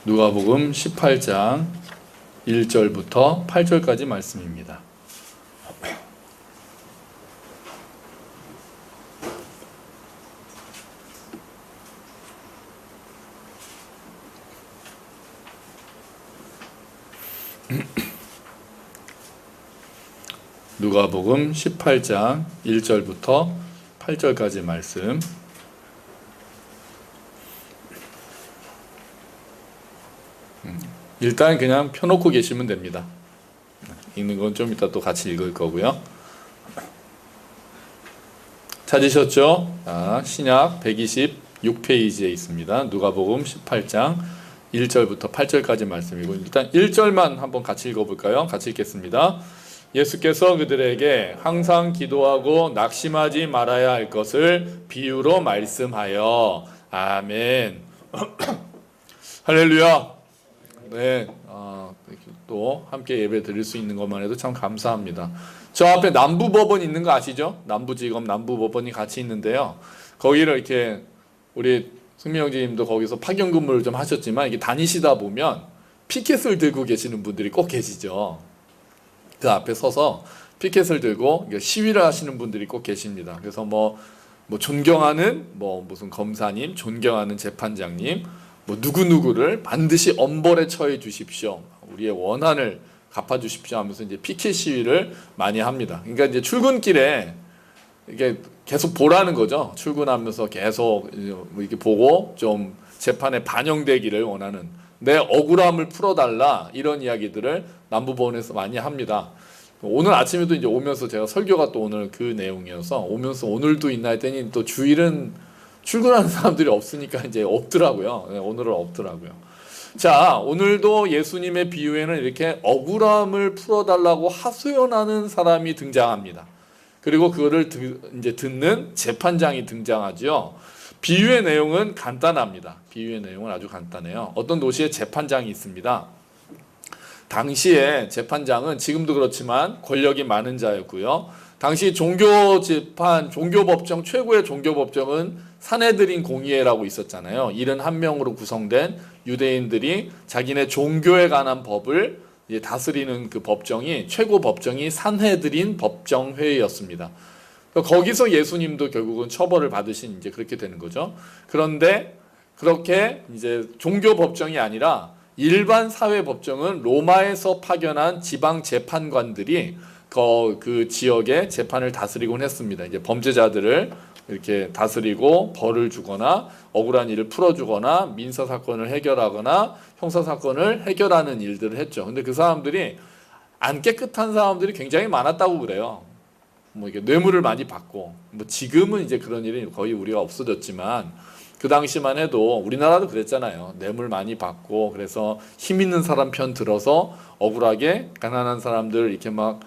누가복음 18장 1절부터 8절까지 말씀입니다. 누가복음 18장 1절부터 8절까지 말씀. 일단 그냥 펴놓고 계시면 됩니다. 읽는 건 좀 이따 또 같이 읽을 거고요. 찾으셨죠? 신약 126페이지에 있습니다. 누가복음 18장 1절부터 8절까지 말씀이고, 일단 1절만 한번 같이 읽어볼까요? 같이 읽겠습니다. 예수께서 그들에게 항상 기도하고 낙심하지 말아야 할 것을 비유로 말씀하여. 아멘. 할렐루야. 네, 또 함께 예배 드릴 수 있는 것만 해도 참 감사합니다. 저 앞에 남부법원 있는 거 아시죠? 남부지검 남부법원이 같이 있는데요. 거기를 이렇게 우리 승민 형제님도 거기서 파견 근무를 좀 하셨지만, 이게 다니시다 보면 피켓을 들고 계시는 분들이 꼭 계시죠. 그 앞에 서서 피켓을 들고 시위를 하시는 분들이 꼭 계십니다. 그래서 뭐 존경하는 무슨 검사님, 존경하는 재판장님, 누구누구를 반드시 엄벌에 처해 주십시오, 우리의 원한을 갚아 주십시오 하면서 이제 피켓 시위를 많이 합니다. 그러니까 이제 출근길에 이게 계속 보라는 거죠. 출근하면서 계속 이렇게 보고 좀 재판에 반영되기를 원하는, 내 억울함을 풀어달라, 이런 이야기들을 남부법원에서 많이 합니다. 오늘 아침에도 이제 오면서 제가 설교가 또 오늘 그 내용이어서 오면서 오늘도 있나 했더니 또 주일은 출근하는 사람들이 없으니까 이제 없더라고요. 오늘은 없더라고요. 자, 오늘도 예수님의 비유에는 이렇게 억울함을 풀어달라고 하소연하는 사람이 등장합니다. 그리고 그거를 이제 듣는 재판장이 등장하죠. 비유의 내용은 간단합니다. 비유의 내용은 아주 간단해요. 어떤 도시에 재판장이 있습니다. 당시에 재판장은 지금도 그렇지만 권력이 많은 자였고요. 당시 종교재판, 종교법정, 최고의 종교법정은 산헤드린 공의회라고 있었잖아요. 71명으로 구성된 유대인들이 자기네 종교에 관한 법을 다스리는 그 법정이, 최고 법정이 산헤드린 법정회의였습니다. 거기서 예수님도 결국은 처벌을 받으신 이제 그렇게 되는 거죠. 그런데 그렇게 이제 종교 법정이 아니라 일반 사회 법정은 로마에서 파견한 지방 재판관들이 그 지역의 재판을 다스리곤 했습니다. 이제 범죄자들을 이렇게 다스리고 벌을 주거나 억울한 일을 풀어주거나 민사 사건을 해결하거나 형사 사건을 해결하는 일들을 했죠. 근데 그 사람들이 안 깨끗한 사람들이 굉장히 많았다고 그래요. 이게 뇌물을 많이 받고, 지금은 이제 그런 일이 거의 우리가 없어졌지만 그 당시만 해도 우리나라도 그랬잖아요. 뇌물 많이 받고, 그래서 힘 있는 사람 편 들어서 억울하게 가난한 사람들 이렇게 막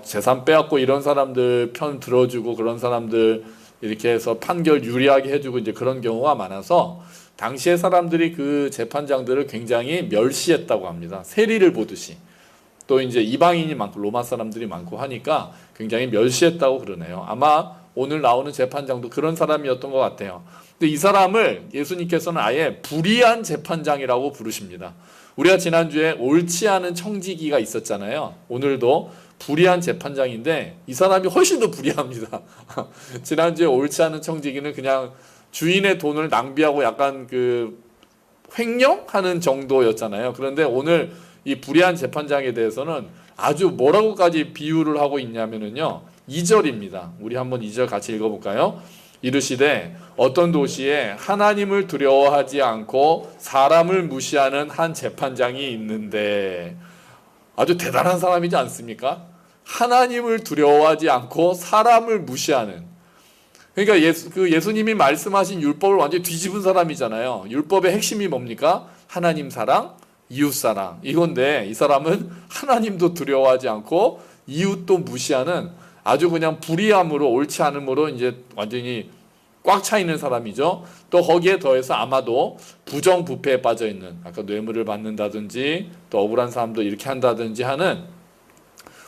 재산 빼앗고 이런 사람들 편 들어주고, 그런 사람들 이렇게 해서 판결 유리하게 해주고, 이제 그런 경우가 많아서 당시의 사람들이 그 재판장들을 굉장히 멸시했다고 합니다. 세리를 보듯이. 또 이제 이방인이 많고 로마 사람들이 많고 하니까 굉장히 멸시했다고 그러네요. 아마 오늘 나오는 재판장도 그런 사람이었던 것 같아요. 근데 이 사람을 예수님께서는 아예 불의한 재판장이라고 부르십니다. 우리가 지난주에 옳지 않은 청지기가 있었잖아요. 오늘도 불의한 재판장인데 이 사람이 훨씬 더 불의합니다. 지난주에 옳지 않은 청지기는 그냥 주인의 돈을 낭비하고 약간 그 횡령하는 정도였잖아요. 그런데 오늘 이 불의한 재판장에 대해서는 아주 뭐라고까지 비유를 하고 있냐면요, 2절입니다. 우리 한번 2절 같이 읽어볼까요? 이르시되 어떤 도시에 하나님을 두려워하지 않고 사람을 무시하는 한 재판장이 있는데, 아주 대단한 사람이지 않습니까? 하나님을 두려워하지 않고 사람을 무시하는. 그러니까 예수님이 말씀하신 율법을 완전히 뒤집은 사람이잖아요. 율법의 핵심이 뭡니까? 하나님 사랑, 이웃 사랑, 이건데 이 사람은 하나님도 두려워하지 않고 이웃도 무시하는 아주 그냥 불의함으로, 옳지 않음으로 이제 완전히 꽉 차 있는 사람이죠. 또 거기에 더해서 아마도 부정부패에 빠져 있는, 아까 뇌물을 받는다든지 또 억울한 사람도 이렇게 한다든지 하는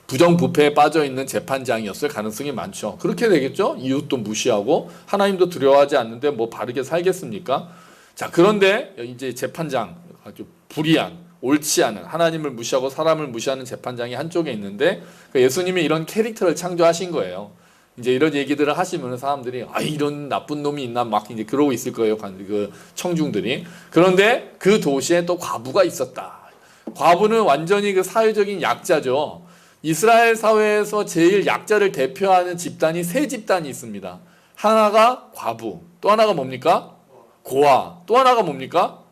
부정부패에 빠져 있는 재판장이었을 가능성이 많죠. 그렇게 되겠죠. 이웃도 무시하고 하나님도 두려워하지 않는데 뭐 바르게 살겠습니까? 자, 그런데 이제 재판장, 아주 불의한, 옳지 않은, 하나님을 무시하고 사람을 무시하는 재판장이 한쪽에 있는데, 예수님이 이런 캐릭터를 창조하신 거예요. 이제 이런 얘기들을 하시면 사람들이 이런 나쁜 놈이 있나 막 이제 그러고 있을 거예요. 그 청중들이. 그런데 그 도시에 또 과부가 있었다. 과부는 완전히 그 사회적인 약자죠. 이스라엘 사회에서 제일 약자를 대표하는 집단이 세 집단이 있습니다. 하나가 과부, 또 하나가 뭡니까? 고아, 또 하나가 뭡니까?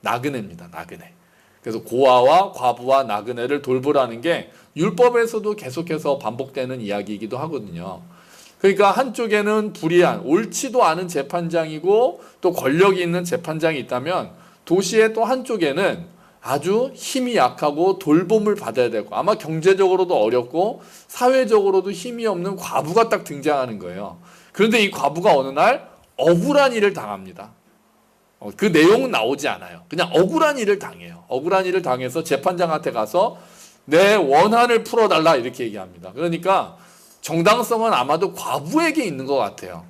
나그네입니다. 나그네. 그래서 고아와 과부와 나그네를 돌보라는 게 율법에서도 계속해서 반복되는 이야기이기도 하거든요. 그러니까 한쪽에는 불의한, 옳지도 않은 재판장이고 또 권력이 있는 재판장이 있다면, 도시의 또 한쪽에는 아주 힘이 약하고 돌봄을 받아야 되고 아마 경제적으로도 어렵고 사회적으로도 힘이 없는 과부가 딱 등장하는 거예요. 그런데 이 과부가 어느 날 억울한 일을 당합니다. 그 내용은 나오지 않아요. 그냥 억울한 일을 당해요. 억울한 일을 당해서 재판장한테 가서 내 원한을 풀어달라 이렇게 얘기합니다. 그러니까 정당성은 아마도 과부에게 있는 것 같아요.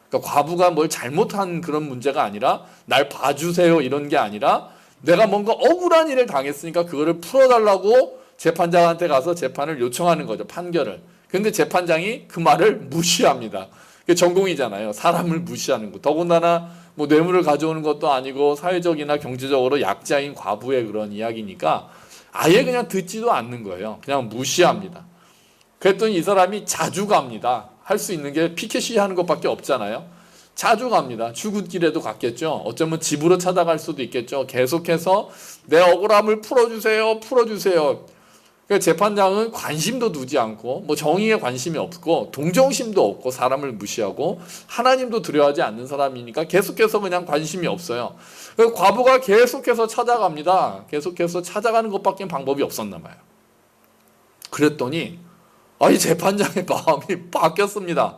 그러니까 과부가 뭘 잘못한 그런 문제가 아니라 날 봐주세요 이런 게 아니라 내가 뭔가 억울한 일을 당했으니까 그거를 풀어달라고 재판장한테 가서 재판을 요청하는 거죠. 판결을. 그런데 재판장이 그 말을 무시합니다. 그게 전공이잖아요. 사람을 무시하는 거. 더군다나 뭐 뇌물을 가져오는 것도 아니고 사회적이나 경제적으로 약자인 과부의 그런 이야기니까 아예 그냥 듣지도 않는 거예요. 그냥 무시합니다. 그랬더니 이 사람이 자주 갑니다. 할 수 있는 게 피켓 시위하는 것밖에 없잖아요. 자주 갑니다. 출근길에도 갔겠죠. 어쩌면 집으로 찾아갈 수도 있겠죠. 계속해서 내 억울함을 풀어주세요. 풀어주세요. 그러니까 재판장은 관심도 두지 않고 뭐 정의에 관심이 없고 동정심도 없고 사람을 무시하고 하나님도 두려워하지 않는 사람이니까 계속해서 그냥 관심이 없어요. 과부가 계속해서 찾아갑니다. 계속해서 찾아가는 것밖에 방법이 없었나 봐요. 그랬더니 이 재판장의 마음이 바뀌었습니다.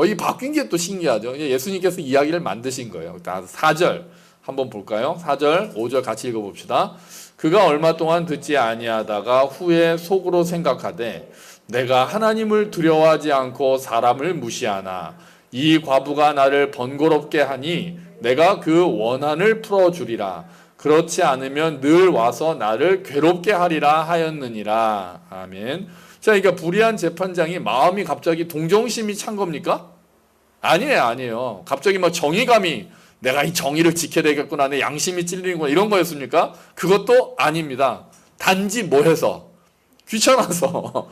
이 바뀐 게 또 신기하죠. 예수님께서 이야기를 만드신 거예요. 4절 한번 볼까요? 4절, 5절 같이 읽어봅시다. 그가 얼마 동안 듣지 아니하다가 후에 속으로 생각하되 내가 하나님을 두려워하지 않고 사람을 무시하나 이 과부가 나를 번거롭게 하니 내가 그 원한을 풀어주리라. 그렇지 않으면 늘 와서 나를 괴롭게 하리라 하였느니라. 아멘. 자, 그러니까 불의한 재판장이 마음이 갑자기 동정심이 찬 겁니까? 아니에요. 갑자기 막 정의감이 내가 이 정의를 지켜야 되겠구나, 내 양심이 찔리는구나 이런 거였습니까? 그것도 아닙니다. 단지 뭐 해서? 귀찮아서.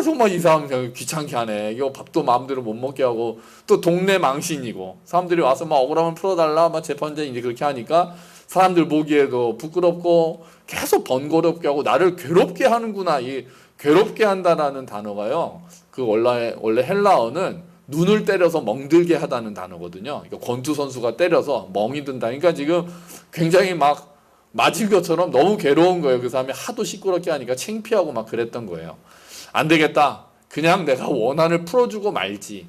정말 이 사람 귀찮게 하네. 이거 밥도 마음대로 못 먹게 하고 또 동네 망신이고 사람들이 와서 막 억울함을 풀어달라 막 재판장이 이제 그렇게 하니까 사람들 보기에도 부끄럽고 계속 번거롭게 하고 나를 괴롭게 하는구나. 이 괴롭게 한다라는 단어가요. 그 원래 헬라어는 눈을 때려서 멍들게 하다는 단어거든요. 그러니까 권투 선수가 때려서 멍이 든다. 그러니까 지금 굉장히 막 맞을 것처럼 너무 괴로운 거예요. 그 사람이 하도 시끄럽게 하니까 창피하고 막 그랬던 거예요. 안 되겠다. 그냥 내가 원한을 풀어주고 말지.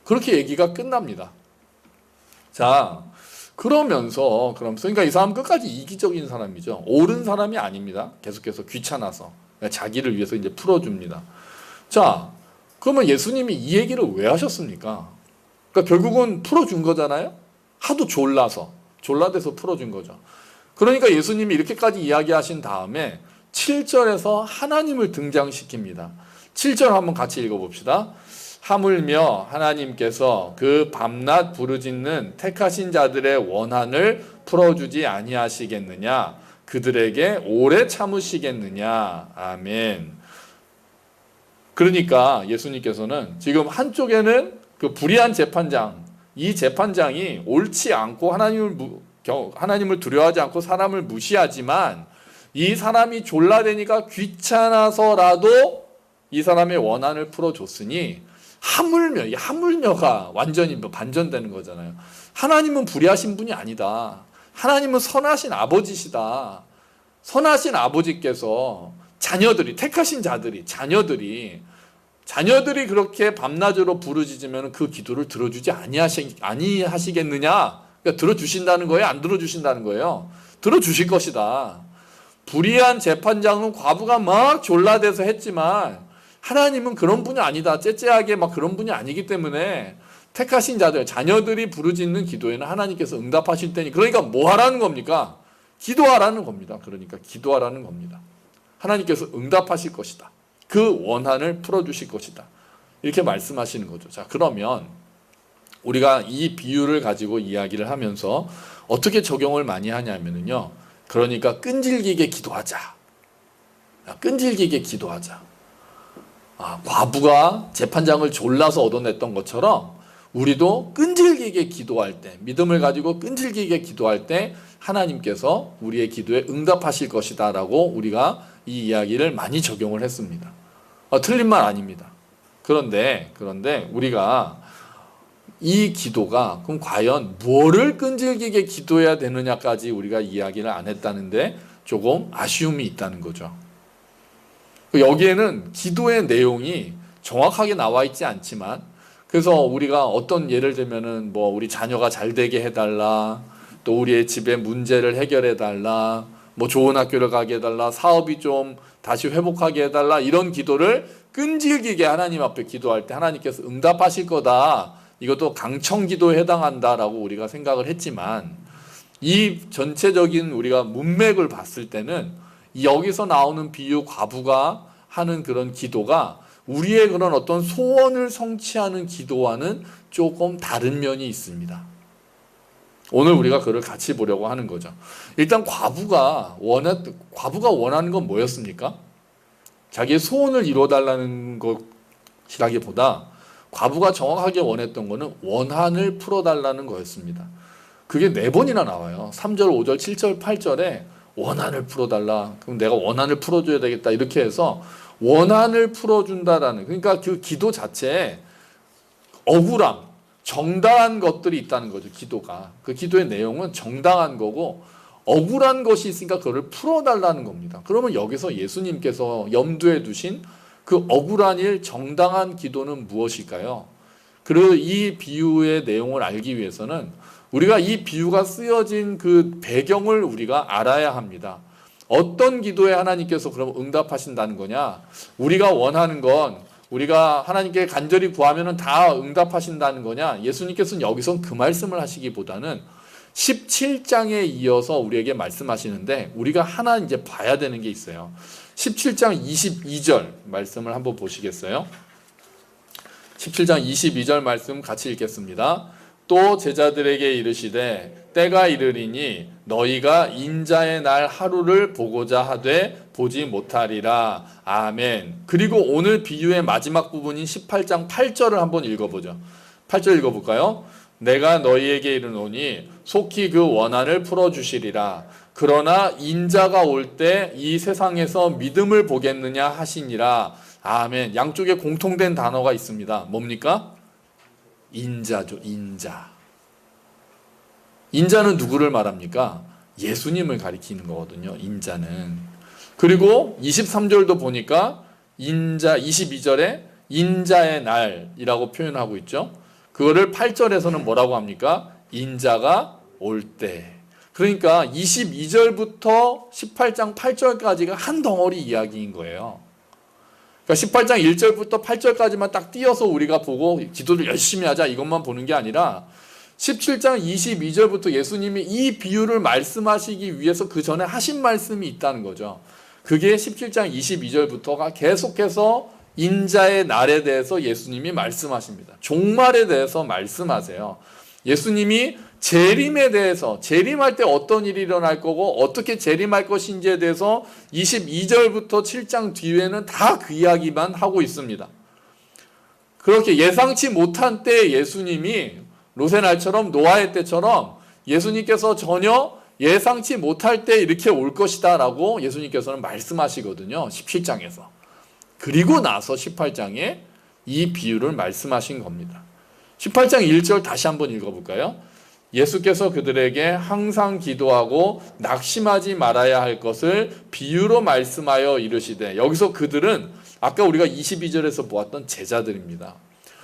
그렇게 얘기가 끝납니다. 자, 그러니까 이 사람 끝까지 이기적인 사람이죠. 옳은 사람이 아닙니다. 계속해서 귀찮아서 자기를 위해서 이제 풀어줍니다. 자, 그러면 예수님이 이 얘기를 왜 하셨습니까? 그러니까 결국은 풀어준 거잖아요. 하도 졸라대서 풀어준 거죠. 그러니까 예수님이 이렇게까지 이야기하신 다음에 7절에서 하나님을 등장시킵니다. 7절 한번 같이 읽어봅시다. 하물며 하나님께서 그 밤낮 부르짖는 택하신 자들의 원한을 풀어주지 아니하시겠느냐? 그들에게 오래 참으시겠느냐? 아멘. 그러니까 예수님께서는 지금 한쪽에는 그 불의한 재판장, 이 재판장이 옳지 않고 하나님을 두려워하지 않고 사람을 무시하지만 이 사람이 졸라대니까 귀찮아서라도 이 사람의 원한을 풀어줬으니 하물며, 이 하물며가 완전히 반전되는 거잖아요. 하나님은 불의하신 분이 아니다. 하나님은 선하신 아버지시다. 선하신 아버지께서 택하신 자녀들이 그렇게 밤낮으로 부르짖으면 그 기도를 들어주지 아니하시겠느냐? 그러니까 들어주신다는 거예요? 안 들어주신다는 거예요? 들어주실 것이다. 불의한 재판장은 과부가 막 졸라대서 했지만 하나님은 그런 분이 아니다. 째째하게 막 그런 분이 아니기 때문에 택하신 자들, 자녀들이 부르짖는 기도에는 하나님께서 응답하실 테니, 그러니까 뭐 하라는 겁니까? 기도하라는 겁니다. 그러니까 기도하라는 겁니다. 하나님께서 응답하실 것이다. 그 원한을 풀어주실 것이다. 이렇게 말씀하시는 거죠. 자, 그러면 우리가 이 비유를 가지고 이야기를 하면서 어떻게 적용을 많이 하냐면요. 그러니까 끈질기게 기도하자. 끈질기게 기도하자. 과부가 재판장을 졸라서 얻어냈던 것처럼 우리도 끈질기게 기도할 때, 믿음을 가지고 끈질기게 기도할 때 하나님께서 우리의 기도에 응답하실 것이다 라고 우리가 이 이야기를 많이 적용을 했습니다. 틀린 말 아닙니다. 그런데 우리가 이 기도가 그럼 과연 뭐를 끈질기게 기도해야 되느냐까지 우리가 이야기를 안 했다는데 조금 아쉬움이 있다는 거죠. 여기에는 기도의 내용이 정확하게 나와 있지 않지만, 그래서 우리가 어떤 예를 들면은 뭐 우리 자녀가 잘 되게 해달라, 또 우리의 집의 문제를 해결해 달라, 뭐 좋은 학교를 가게 해달라, 사업이 좀 다시 회복하게 해달라, 이런 기도를 끈질기게 하나님 앞에 기도할 때 하나님께서 응답하실 거다. 이것도 강청 기도에 해당한다라고 우리가 생각을 했지만, 이 전체적인 우리가 문맥을 봤을 때는 여기서 나오는 비유 과부가 하는 그런 기도가 우리의 그런 어떤 소원을 성취하는 기도와는 조금 다른 면이 있습니다. 오늘 우리가 그걸 같이 보려고 하는 거죠. 일단 과부가 원하는 건 뭐였습니까? 자기의 소원을 이루어달라는 것이라기보다 과부가 정확하게 원했던 것은 원한을 풀어달라는 거였습니다. 그게 4번이나 나와요. 3절, 5절, 7절, 8절에 원한을 풀어달라. 그럼 내가 원한을 풀어줘야 되겠다. 이렇게 해서 원한을 풀어준다라는, 그러니까 그 기도 자체에 억울함, 정당한 것들이 있다는 거죠. 기도가. 그 기도의 내용은 정당한 거고 억울한 것이 있으니까 그걸 풀어달라는 겁니다. 그러면 여기서 예수님께서 염두에 두신 그 억울한 일, 정당한 기도는 무엇일까요? 그리고 이 비유의 내용을 알기 위해서는 우리가 이 비유가 쓰여진 그 배경을 우리가 알아야 합니다. 어떤 기도에 하나님께서 그럼 응답하신다는 거냐? 우리가 원하는 건 우리가 하나님께 간절히 구하면 다 응답하신다는 거냐? 예수님께서는 여기서 그 말씀을 하시기보다는 17장에 이어서 우리에게 말씀하시는데, 우리가 하나 이제 봐야 되는 게 있어요. 17장 22절 말씀을 한번 보시겠어요? 17장 22절 말씀 같이 읽겠습니다. 또 제자들에게 이르시되 때가 이르리니 너희가 인자의 날 하루를 보고자 하되 보지 못하리라. 아멘. 그리고 오늘 비유의 마지막 부분인 18장 8절을 한번 읽어보죠. 8절 읽어볼까요? 내가 너희에게 이르노니 속히 그 원한을 풀어주시리라. 그러나 인자가 올 때 이 세상에서 믿음을 보겠느냐 하시니라. 아멘. 양쪽에 공통된 단어가 있습니다. 뭡니까? 인자죠. 인자는 누구를 말합니까? 예수님을 가리키는 거거든요. 인자는. 그리고 23절도 보니까 인자, 22절에 인자의 날이라고 표현하고 있죠. 그거를 8절에서는 뭐라고 합니까? 인자가 올 때. 그러니까 22절부터 18장 8절까지가 한 덩어리 이야기인 거예요. 그러니까 18장 1절부터 8절까지만 딱 띄어서 우리가 보고 기도를 열심히 하자 이것만 보는 게 아니라 17장 22절부터 예수님이 이 비유를 말씀하시기 위해서 그 전에 하신 말씀이 있다는 거죠. 그게 17장 22절부터가 계속해서 인자의 날에 대해서 예수님이 말씀하십니다. 종말에 대해서 말씀하세요. 예수님이 재림에 대해서, 재림할 때 어떤 일이 일어날 거고 어떻게 재림할 것인지에 대해서 22절부터 7장 뒤에는 다 그 이야기만 하고 있습니다. 그렇게 예상치 못한 때 예수님이 로세날처럼 노아의 때처럼 예수님께서 전혀 예상치 못할 때 이렇게 올 것이다 라고 예수님께서는 말씀하시거든요. 17장에서. 그리고 나서 18장에 이 비유를 말씀하신 겁니다. 18장 1절 다시 한번 읽어볼까요? 예수께서 그들에게 항상 기도하고 낙심하지 말아야 할 것을 비유로 말씀하여 이르시되, 여기서 그들은 아까 우리가 22절에서 보았던 제자들입니다.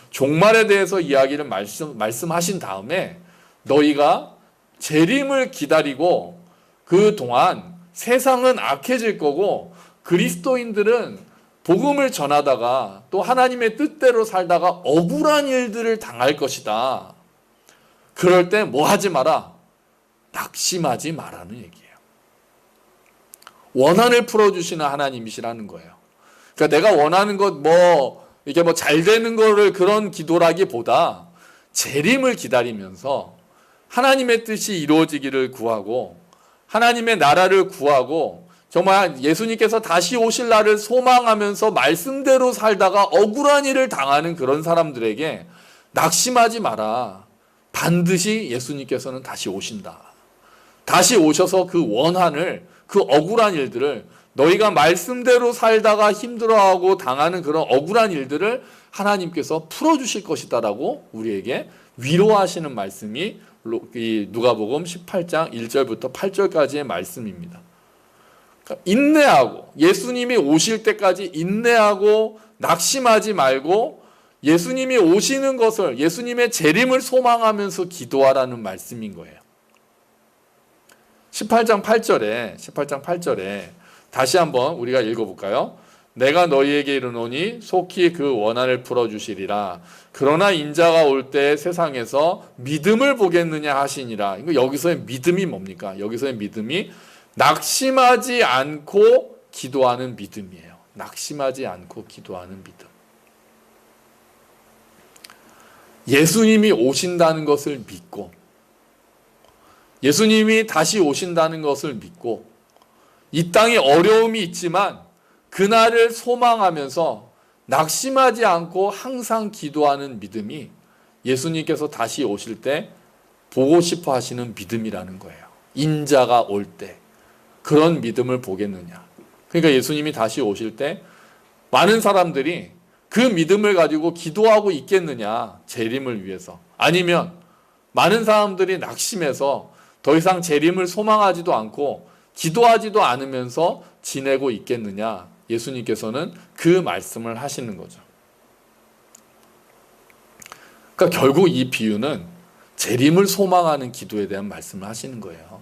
종말에 대해서 이야기를 말씀하신 다음에 너희가 재림을 기다리고 그 동안 세상은 악해질 거고 그리스도인들은 복음을 전하다가 또 하나님의 뜻대로 살다가 억울한 일들을 당할 것이다. 그럴 때 뭐 하지 마라? 낙심하지 마라는 얘기예요. 원한을 풀어주시는 하나님이시라는 거예요. 그러니까 내가 원하는 것 이게 잘 되는 거를 그런 기도라기보다 재림을 기다리면서 하나님의 뜻이 이루어지기를 구하고 하나님의 나라를 구하고 정말 예수님께서 다시 오실 날을 소망하면서 말씀대로 살다가 억울한 일을 당하는 그런 사람들에게 낙심하지 마라. 반드시 예수님께서는 다시 오신다. 다시 오셔서 그 원한을, 그 억울한 일들을, 너희가 말씀대로 살다가 힘들어하고 당하는 그런 억울한 일들을 하나님께서 풀어주실 것이다라고 우리에게 위로하시는 말씀이 누가복음 18장 1절부터 8절까지의 말씀입니다. 그러니까 인내하고 예수님이 오실 때까지 인내하고 낙심하지 말고 예수님이 오시는 것을, 예수님의 재림을 소망하면서 기도하라는 말씀인 거예요. 18장 8절에 다시 한번 우리가 읽어볼까요? 내가 너희에게 이르노니 속히 그 원한을 풀어주시리라. 그러나 인자가 올 때 세상에서 믿음을 보겠느냐 하시니라. 여기서의 믿음이 뭡니까? 여기서의 믿음이 낙심하지 않고 기도하는 믿음이에요. 낙심하지 않고 기도하는 믿음. 예수님이 오신다는 것을 믿고 예수님이 다시 오신다는 것을 믿고 이 땅에 어려움이 있지만 그날을 소망하면서 낙심하지 않고 항상 기도하는 믿음이 예수님께서 다시 오실 때 보고 싶어 하시는 믿음이라는 거예요. 인자가 올 때 그런 믿음을 보겠느냐. 그러니까 예수님이 다시 오실 때 많은 사람들이 그 믿음을 가지고 기도하고 있겠느냐. 재림을 위해서. 아니면 많은 사람들이 낙심해서 더 이상 재림을 소망하지도 않고 기도하지도 않으면서 지내고 있겠느냐. 예수님께서는 그 말씀을 하시는 거죠. 그러니까 결국 이 비유는 재림을 소망하는 기도에 대한 말씀을 하시는 거예요.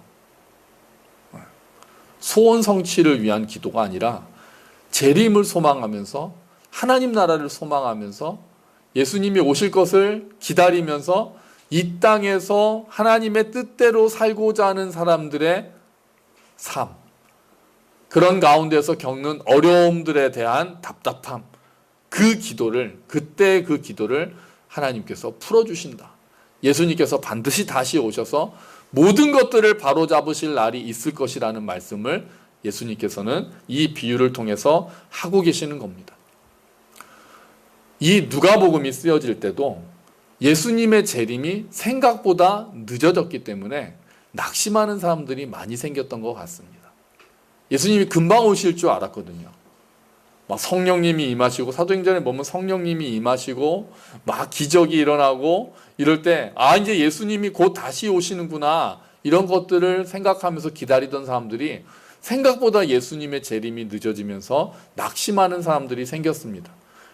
소원 성취를 위한 기도가 아니라 재림을 소망하면서 하나님 나라를 소망하면서 예수님이 오실 것을 기다리면서 이 땅에서 하나님의 뜻대로 살고자 하는 사람들의 삶, 그런 가운데서 겪는 어려움들에 대한 답답함, 그때 그 기도를 하나님께서 풀어주신다. 예수님께서 반드시 다시 오셔서 모든 것들을 바로잡으실 날이 있을 것이라는 말씀을 예수님께서는 이 비유를 통해서 하고 계시는 겁니다. 이 누가복음이 쓰여질 때도 예수님의 재림이 생각보다 늦어졌기 때문에 낙심하는 사람들이 많이 생겼던 것 같습니다. 예수님이 금방 오실 줄 알았거든요. 막 성령님이 임하시고, 사도행전에 보면 성령님이 임하시고 막 기적이 일어나고 이럴 때 이제 예수님이 곧 다시 오시는구나, 이런 것들을 생각하면서 기다리던 사람들이 생각보다 예수님의 재림이 늦어지면서 낙심하는 사람들이 생겼습니다.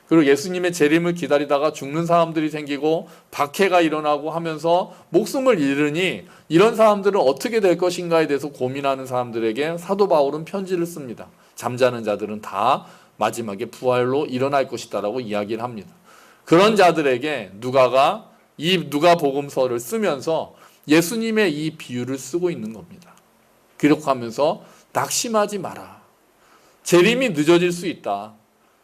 그리고 예수님의 재림을 기다리다가 죽는 사람들이 생기고 박해가 일어나고 하면서 목숨을 잃으니 이런 사람들은 어떻게 될 것인가에 대해서 고민하는 사람들에게 사도 바울은 편지를 씁니다. 잠자는 자들은 다 마지막에 부활로 일어날 것이다라고 이야기를 합니다. 그런 자들에게 누가가 이 누가복음서를 쓰면서 예수님의 이 비유를 쓰고 있는 겁니다. 기록하면서 낙심하지 마라. 재림이 늦어질 수 있다.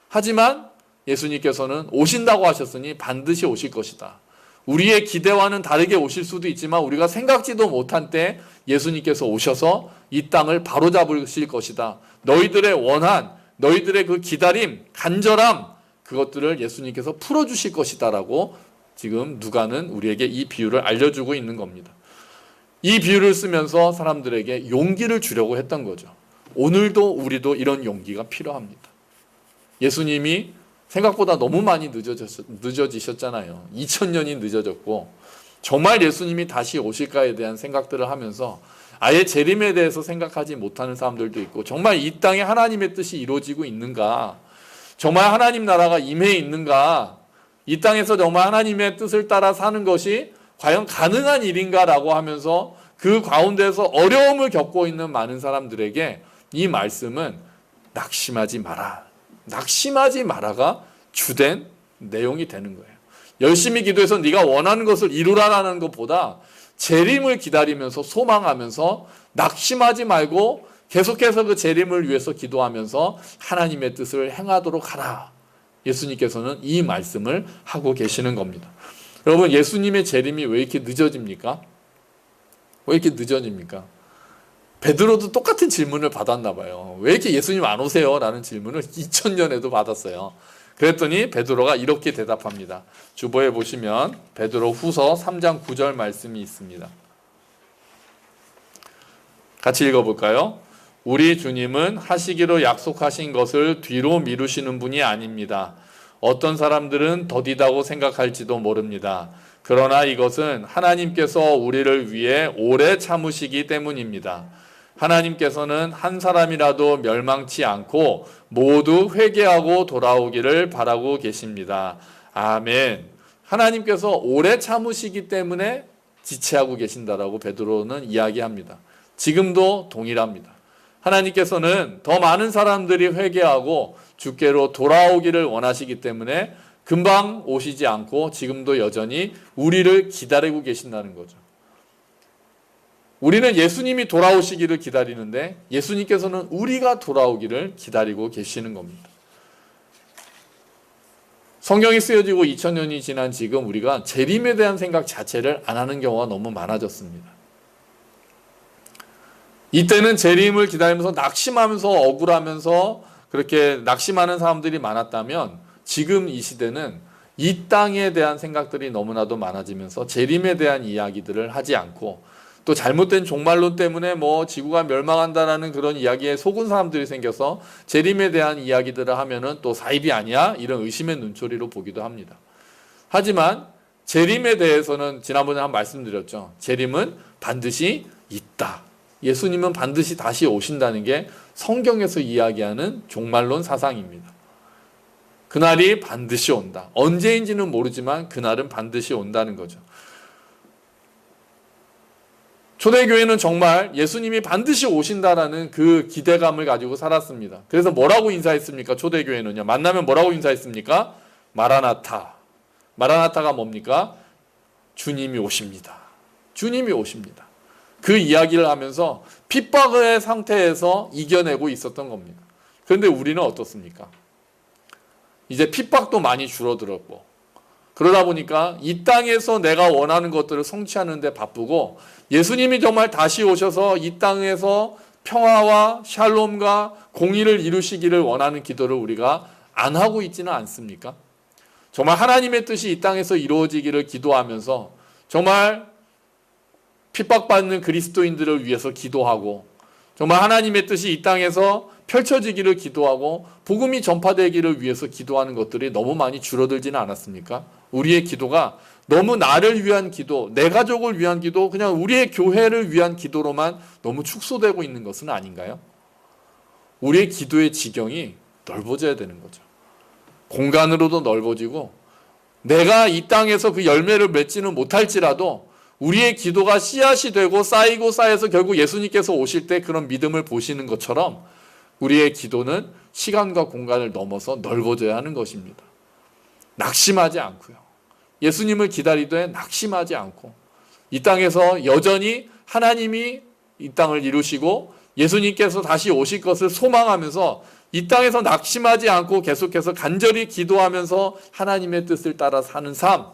하지만 예수님께서는 오신다고 하셨으니 반드시 오실 것이다. 우리의 기대와는 다르게 오실 수도 있지만 우리가 생각지도 못한 때 예수님께서 오셔서 이 땅을 바로잡으실 것이다. 너희들의 원한, 너희들의 그 기다림, 간절함, 그것들을 예수님께서 풀어주실 것이다 라고 지금 누가는 우리에게 이 비유를 알려주고 있는 겁니다. 이 비유를 쓰면서 사람들에게 용기를 주려고 했던 거죠. 오늘도 우리도 이런 용기가 필요합니다. 예수님이 생각보다 너무 많이 늦어지셨잖아요. 2000년이 늦어졌고 정말 예수님이 다시 오실까에 대한 생각들을 하면서 아예 재림에 대해서 생각하지 못하는 사람들도 있고, 정말 이 땅에 하나님의 뜻이 이루어지고 있는가, 정말 하나님 나라가 임해 있는가, 이 땅에서 정말 하나님의 뜻을 따라 사는 것이 과연 가능한 일인가라고 하면서 그 가운데서 어려움을 겪고 있는 많은 사람들에게 이 말씀은 낙심하지 마라. 낙심하지 마라가 주된 내용이 되는 거예요. 열심히 기도해서 네가 원하는 것을 이루라라는 것보다 재림을 기다리면서 소망하면서 낙심하지 말고 계속해서 그 재림을 위해서 기도하면서 하나님의 뜻을 행하도록 하라. 예수님께서는 이 말씀을 하고 계시는 겁니다. 여러분, 예수님의 재림이 왜 이렇게 늦어집니까? 왜 이렇게 늦어집니까? 베드로도 똑같은 질문을 받았나 봐요. 왜 이렇게 예수님 안 오세요? 라는 질문을 2000년에도 받았어요. 그랬더니 베드로가 이렇게 대답합니다. 주보에 보시면 베드로 후서 3장 9절 말씀이 있습니다. 같이 읽어볼까요? 우리 주님은 하시기로 약속하신 것을 뒤로 미루시는 분이 아닙니다. 어떤 사람들은 더디다고 생각할지도 모릅니다. 그러나 이것은 하나님께서 우리를 위해 오래 참으시기 때문입니다. 하나님께서는 한 사람이라도 멸망치 않고 모두 회개하고 돌아오기를 바라고 계십니다. 아멘. 하나님께서 오래 참으시기 때문에 지체하고 계신다라고 베드로는 이야기합니다. 지금도 동일합니다. 하나님께서는 더 많은 사람들이 회개하고 주께로 돌아오기를 원하시기 때문에 금방 오시지 않고 지금도 여전히 우리를 기다리고 계신다는 거죠. 우리는 예수님이 돌아오시기를 기다리는데 예수님께서는 우리가 돌아오기를 기다리고 계시는 겁니다. 성경이 쓰여지고 2000년이 지난 지금 우리가 재림에 대한 생각 자체를 안 하는 경우가 너무 많아졌습니다. 이때는 재림을 기다리면서 낙심하면서 억울하면서 그렇게 낙심하는 사람들이 많았다면 지금 이 시대는 이 땅에 대한 생각들이 너무나도 많아지면서 재림에 대한 이야기들을 하지 않고 또 잘못된 종말론 때문에 지구가 멸망한다라는 그런 이야기에 속은 사람들이 생겨서 재림에 대한 이야기들을 하면은 또 사입이 아니야? 이런 의심의 눈초리로 보기도 합니다. 하지만 재림에 대해서는 지난번에 한 말씀드렸죠. 재림은 반드시 있다. 예수님은 반드시 다시 오신다는 게 성경에서 이야기하는 종말론 사상입니다. 그날이 반드시 온다. 언제인지는 모르지만 그날은 반드시 온다는 거죠. 초대교회는 정말 예수님이 반드시 오신다라는 그 기대감을 가지고 살았습니다. 그래서 뭐라고 인사했습니까? 초대교회는요. 만나면 뭐라고 인사했습니까? 마라나타. 마라나타가 뭡니까? 주님이 오십니다. 주님이 오십니다. 그 이야기를 하면서 핍박의 상태에서 이겨내고 있었던 겁니다. 그런데 우리는 어떻습니까? 이제 핍박도 많이 줄어들었고 그러다 보니까 이 땅에서 내가 원하는 것들을 성취하는 데 바쁘고 예수님이 정말 다시 오셔서 이 땅에서 평화와 샬롬과 공의를 이루시기를 원하는 기도를 우리가 안 하고 있지는 않습니까? 정말 하나님의 뜻이 이 땅에서 이루어지기를 기도하면서 정말 핍박받는 그리스도인들을 위해서 기도하고 정말 하나님의 뜻이 이 땅에서 펼쳐지기를 기도하고 복음이 전파되기를 위해서 기도하는 것들이 너무 많이 줄어들지는 않았습니까? 우리의 기도가 너무 나를 위한 기도, 내 가족을 위한 기도, 그냥 우리의 교회를 위한 기도로만 너무 축소되고 있는 것은 아닌가요? 우리의 기도의 지경이 넓어져야 되는 거죠. 공간으로도 넓어지고 내가 이 땅에서 그 열매를 맺지는 못할지라도 우리의 기도가 씨앗이 되고 쌓이고 쌓여서 결국 예수님께서 오실 때 그런 믿음을 보시는 것처럼 우리의 기도는 시간과 공간을 넘어서 넓어져야 하는 것입니다. 낙심하지 않고요. 예수님을 기다리되 낙심하지 않고 이 땅에서 여전히 하나님이 이 땅을 이루시고 예수님께서 다시 오실 것을 소망하면서 이 땅에서 낙심하지 않고 계속해서 간절히 기도하면서 하나님의 뜻을 따라 사는 삶,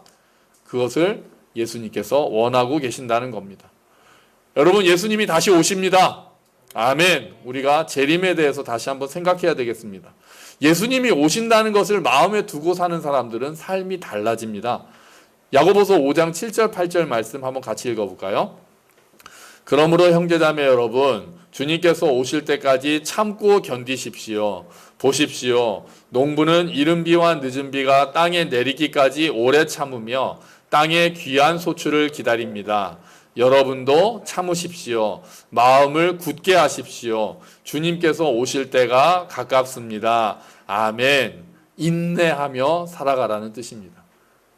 그것을 예수님께서 원하고 계신다는 겁니다. 여러분, 예수님이 다시 오십니다. 아멘. 우리가 재림에 대해서 다시 한번 생각해야 되겠습니다. 예수님이 오신다는 것을 마음에 두고 사는 사람들은 삶이 달라집니다. 야고보서 5장 7절 8절 말씀 한번 같이 읽어볼까요? 그러므로 형제자매 여러분, 주님께서 오실 때까지 참고 견디십시오. 보십시오. 농부는 이른 비와 늦은 비가 땅에 내리기까지 오래 참으며 땅의 귀한 소출을 기다립니다. 여러분도 참으십시오. 마음을 굳게 하십시오. 주님께서 오실 때가 가깝습니다. 아멘. 인내하며 살아가라는 뜻입니다.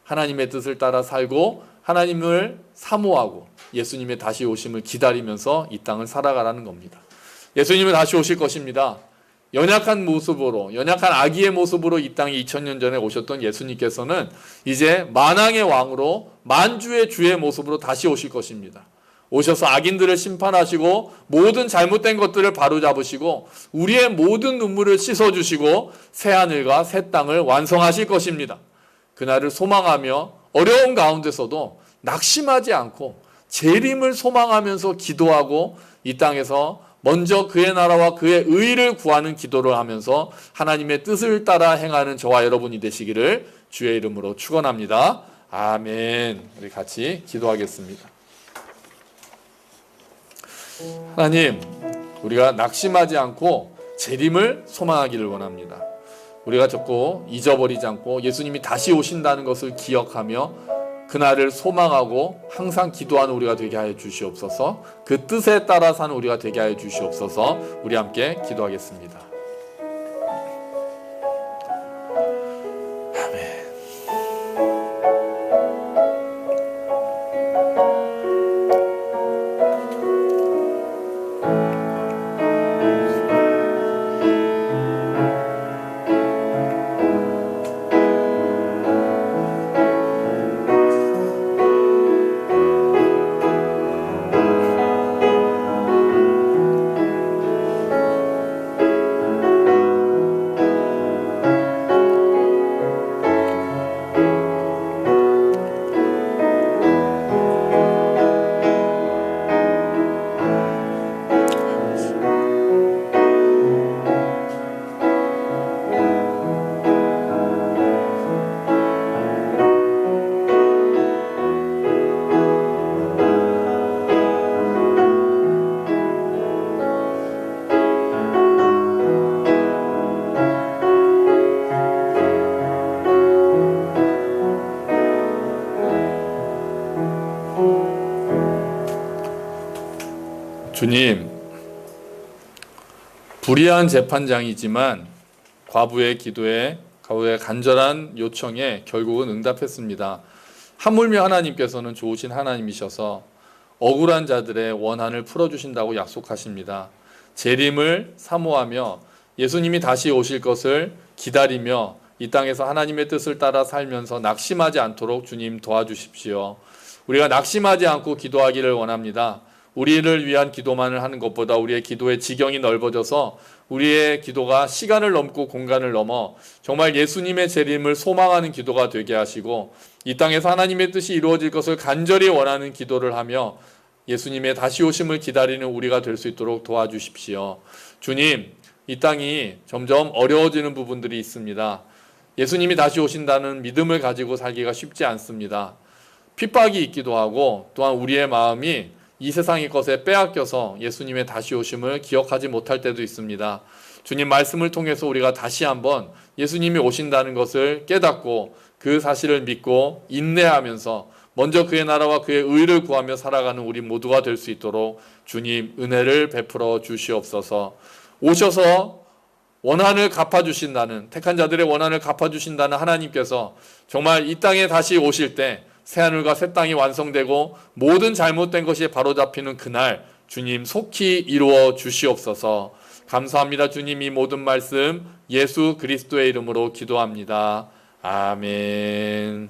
하나님의 뜻을 따라 살고 하나님을 사모하고 예수님의 다시 오심을 기다리면서 이 땅을 살아가라는 겁니다. 예수님은 다시 오실 것입니다. 연약한 모습으로, 연약한 아기의 모습으로 이 땅에 2000년 전에 오셨던 예수님께서는 이제 만왕의 왕으로 만주의 주의 모습으로 다시 오실 것입니다. 오셔서 악인들을 심판하시고 모든 잘못된 것들을 바로잡으시고 우리의 모든 눈물을 씻어주시고 새하늘과 새 땅을 완성하실 것입니다. 그날을 소망하며 어려운 가운데서도 낙심하지 않고 재림을 소망하면서 기도하고 이 땅에서 먼저 그의 나라와 그의 의를 구하는 기도를 하면서 하나님의 뜻을 따라 행하는 저와 여러분이 되시기를 주의 이름으로 축원합니다. 아멘. 우리 같이 기도하겠습니다. 하나님, 우리가 낙심하지 않고 재림을 소망하기를 원합니다. 우리가 자꾸 잊어버리지 않고 예수님이 다시 오신다는 것을 기억하며 그날을 소망하고 항상 기도하는 우리가 되게 하여 주시옵소서. 그 뜻에 따라 사는 우리가 되게 하여 주시옵소서. 우리 함께 기도하겠습니다. 아멘. 주님, 불의한 재판장이지만 과부의 기도에, 과부의 간절한 요청에 결국은 응답했습니다. 하물며 하나님께서는 좋으신 하나님이셔서 억울한 자들의 원한을 풀어주신다고 약속하십니다. 재림을 사모하며 예수님이 다시 오실 것을 기다리며 이 땅에서 하나님의 뜻을 따라 살면서 낙심하지 않도록 주님 도와주십시오. 우리가 낙심하지 않고 기도하기를 원합니다. 우리를 위한 기도만을 하는 것보다 우리의 기도의 지경이 넓어져서 우리의 기도가 시간을 넘고 공간을 넘어 정말 예수님의 재림을 소망하는 기도가 되게 하시고 이 땅에서 하나님의 뜻이 이루어질 것을 간절히 원하는 기도를 하며 예수님의 다시 오심을 기다리는 우리가 될 수 있도록 도와주십시오. 주님, 이 땅이 점점 어려워지는 부분들이 있습니다. 예수님이 다시 오신다는 믿음을 가지고 살기가 쉽지 않습니다. 핍박이 있기도 하고 또한 우리의 마음이 이 세상의 것에 빼앗겨서 예수님의 다시 오심을 기억하지 못할 때도 있습니다. 주님 말씀을 통해서 우리가 다시 한번 예수님이 오신다는 것을 깨닫고 그 사실을 믿고 인내하면서 먼저 그의 나라와 그의 의를 구하며 살아가는 우리 모두가 될 수 있도록 주님 은혜를 베풀어 주시옵소서. 오셔서 원한을 갚아주신다는, 택한 자들의 원한을 갚아주신다는 하나님께서 정말 이 땅에 다시 오실 때 새하늘과 새 땅이 완성되고 모든 잘못된 것이 바로잡히는 그날 주님 속히 이루어 주시옵소서. 감사합니다. 주님, 이 모든 말씀 예수 그리스도의 이름으로 기도합니다. 아멘.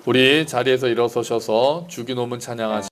우리 자리에서 일어서셔서 주기도문 찬양하시